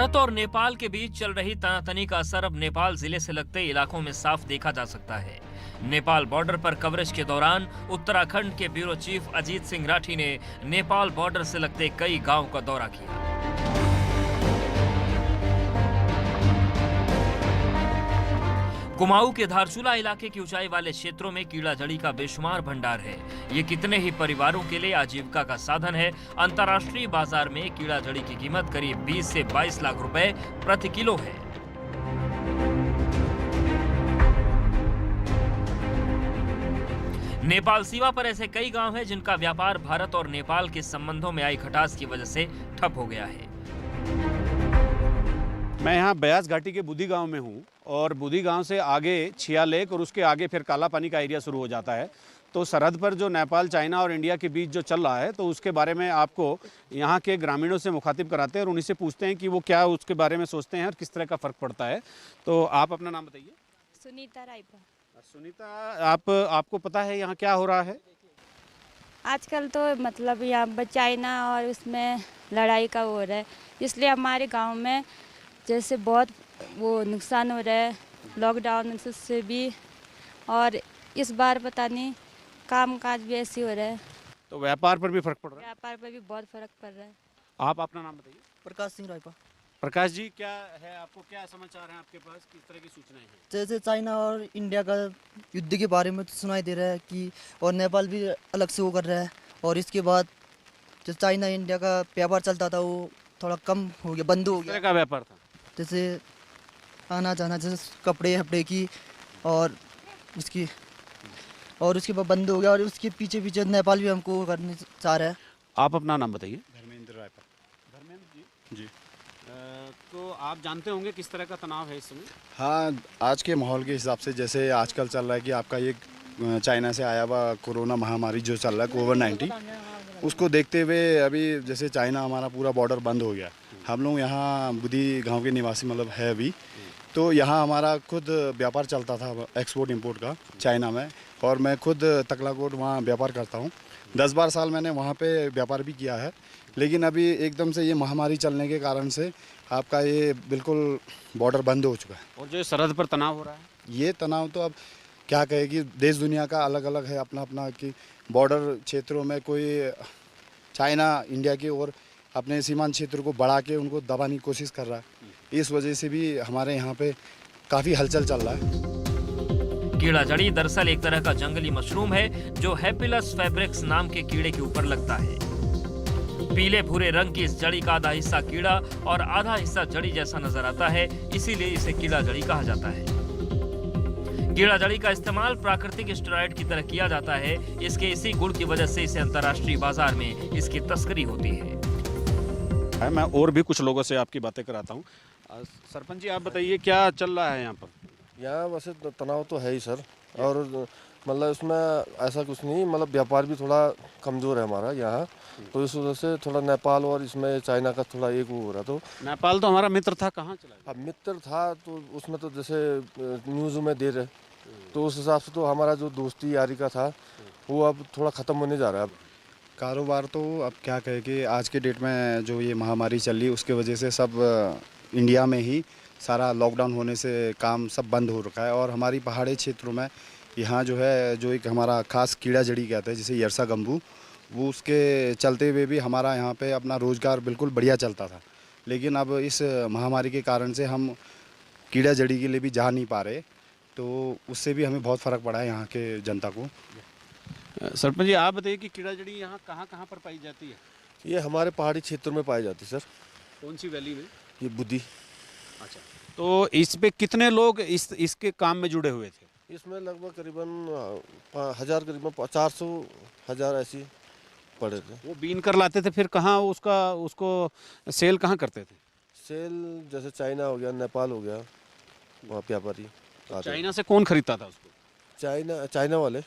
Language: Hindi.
भारत और नेपाल के बीच चल रही तनातनी का असर अब नेपाल जिले से लगते इलाकों में साफ देखा जा सकता है। नेपाल बॉर्डर पर कवरेज के दौरान उत्तराखंड के ब्यूरो चीफ अजीत सिंह राठी ने नेपाल बॉर्डर से लगते कई गांव का दौरा किया। कुमाऊं के धारचूला इलाके की ऊंचाई वाले क्षेत्रों में कीड़ा जड़ी का बेशुमार भंडार है। ये कितने ही परिवारों के लिए आजीविका का साधन है। अंतर्राष्ट्रीय बाजार में कीड़ा जड़ी की कीमत करीब 20 से 22 लाख रुपए प्रति किलो है। नेपाल सीमा पर ऐसे कई गांव हैं जिनका व्यापार भारत और नेपाल के संबंधों में आई खटास की वजह से ठप हो गया है। मैं यहाँ ब्यास घाटी के बुधी गांव में हूँ और बुधी गांव से आगे छिया लेक और उसके आगे फिर काला पानी का एरिया शुरू हो जाता है। तो सरहद पर जो नेपाल, चाइना और इंडिया के बीच जो चल रहा है, तो उसके बारे में आपको यहाँ के ग्रामीणों से मुखातिब कराते हैं और उन्हीं से पूछते हैं कि वो क्या उसके बारे में सोचते हैं और किस तरह का फ़र्क पड़ता है। तो आप अपना नाम बताइए। सुनीता रायपा। सुनीता, आपको पता है यहाँ क्या हो रहा है? आजकल तो मतलब यहाँ चाइना और उसमें लड़ाई का हो रहा है, इसलिए हमारे गांव में जैसे बहुत वो नुकसान हो रहा है लॉकडाउन से भी, और इस बार पता नहीं काम काज भी ऐसे हो रहा है। तो व्यापार पर भी फ़र्क पड़ रहा है? व्यापार पर भी बहुत फर्क पड़ रहा है। आप अपना नाम बताइए। प्रकाश सिंह रायपा। प्रकाश जी, क्या है, आपको क्या समाचार हैं आपके पास, किस तरह की सूचनाएं हैं? जैसे चाइना और इंडिया का युद्ध के बारे में तो सुनाई दे रहा है कि, और नेपाल भी अलग से वो कर रहा है, और इसके बाद जो चाइना इंडिया का व्यापार चलता था वो थोड़ा कम हो गया, बंद हो किस तरह गया। का व्यापार था? जैसे आना जाना, जैसे कपड़े हपड़े की और उसके बाद बंद हो गया, और उसके पीछे पीछे नेपाल भी हमको करने चाह रहा है। आप अपना नाम बताइए। धर्मेंद्र रायपा। धर्मेंद्र जी। जी। तो आप जानते होंगे किस तरह का तनाव है इस समय? हाँ, आज के माहौल के हिसाब से जैसे आजकल चल रहा है कि आपका ये चाइना से आया हुआ कोरोना महामारी जो चल रहा है कोविड-19, उसको देखते हुए अभी जैसे चाइना हमारा पूरा बॉर्डर बंद हो गया। हम लोग यहाँ बुधी गांव के निवासी मतलब है अभी, तो यहाँ हमारा खुद व्यापार चलता था एक्सपोर्ट इंपोर्ट का चाइना में, और मैं खुद तकलाकोट वहाँ व्यापार करता हूँ। 10-12 साल मैंने वहाँ पे व्यापार भी किया है, लेकिन अभी एकदम से ये महामारी चलने के कारण से आपका ये बिल्कुल बॉर्डर बंद हो चुका है। और जो सरहद पर तनाव हो रहा है, ये तनाव तो अब क्या कहे कि देश दुनिया का अलग अलग है अपना अपना, कि बॉर्डर क्षेत्रों में कोई चाइना इंडिया की ओर अपने सीमांत क्षेत्र को बढ़ा के उनको दबाने की कोशिश कर रहा है। इस वजह से भी हमारे यहाँ पे काफ़ी हलचल चल रहा है। कीड़ा जड़ी दरअसल एक तरह का जंगली मशरूम है जो हैपिलस फैब्रिक्स नाम के कीड़े के ऊपर लगता है। पीले भूरे रंग की इस जड़ी का आधा हिस्सा कीड़ा और आधा हिस्सा जड़ी जैसा नजर आता है, इसीलिए इसे कीड़ा जड़ी कहा जाता है। कीड़ा जड़ी का इस्तेमाल प्राकृतिक स्टेरॉइड की तरह किया जाता है। इसके इसी गुण की वजह से इसे अंतर्राष्ट्रीय बाजार में इसकी तस्करी होती है। मैं और भी कुछ लोगों से आपकी बातें कराता हूँ। सरपंच जी, आप बताइए क्या चल रहा है यहाँ पर? यहाँ वैसे तनाव तो है ही सर, और मतलब इसमें ऐसा कुछ नहीं, मतलब व्यापार भी थोड़ा कमज़ोर है हमारा यहाँ, तो इस वजह से थोड़ा नेपाल और इसमें चाइना का थोड़ा एक वो हो रहा। तो नेपाल तो हमारा मित्र था, कहाँ चला गया? अब मित्र था तो उसमें तो जैसे न्यूज़ में दे रहे, तो उस हिसाब से तो हमारा जो दोस्ती यारी का था वो अब थोड़ा ख़त्म होने जा रहा है। अब कारोबार तो अब क्या कहे कि आज के डेट में जो ये महामारी चल रही है उसके वजह से सब इंडिया में ही सारा लॉकडाउन होने से काम सब बंद हो रखा है, और हमारी पहाड़ी क्षेत्रों में यहाँ जो है जो एक हमारा खास कीड़ा जड़ी कहते हैं जिसे यरसा गम्बू, वो उसके चलते हुए भी हमारा यहाँ पे अपना रोज़गार बिल्कुल बढ़िया चलता था। लेकिन अब इस महामारी के कारण से हम कीड़ा जड़ी के लिए भी जा नहीं पा रहे, तो उससे भी हमें बहुत फ़र्क पड़ा है यहाँ के जनता को। सरपंच जी, आप बताइए कि कीड़ा जड़ी यहाँ कहाँ कहाँ पर पाई जाती है? ये हमारे पहाड़ी क्षेत्रों में पाई जाती है सर। कौन सी वैली में? ये बुद्धि। अच्छा, तो इस पे कितने लोग इसके काम में जुड़े हुए थे? इसमें लगभग करीबन 1000, करीबन 400-1000 ऐसी पड़े थे। वो बीन कर लाते थे, फिर कहाँ उसको सेल कहाँ करते थे? सेल जैसे चाइना हो गया, नेपाल हो गया, वहाँ व्यापारी आते। चाइना से कौन खरीदता था उसको? चाइना वाले।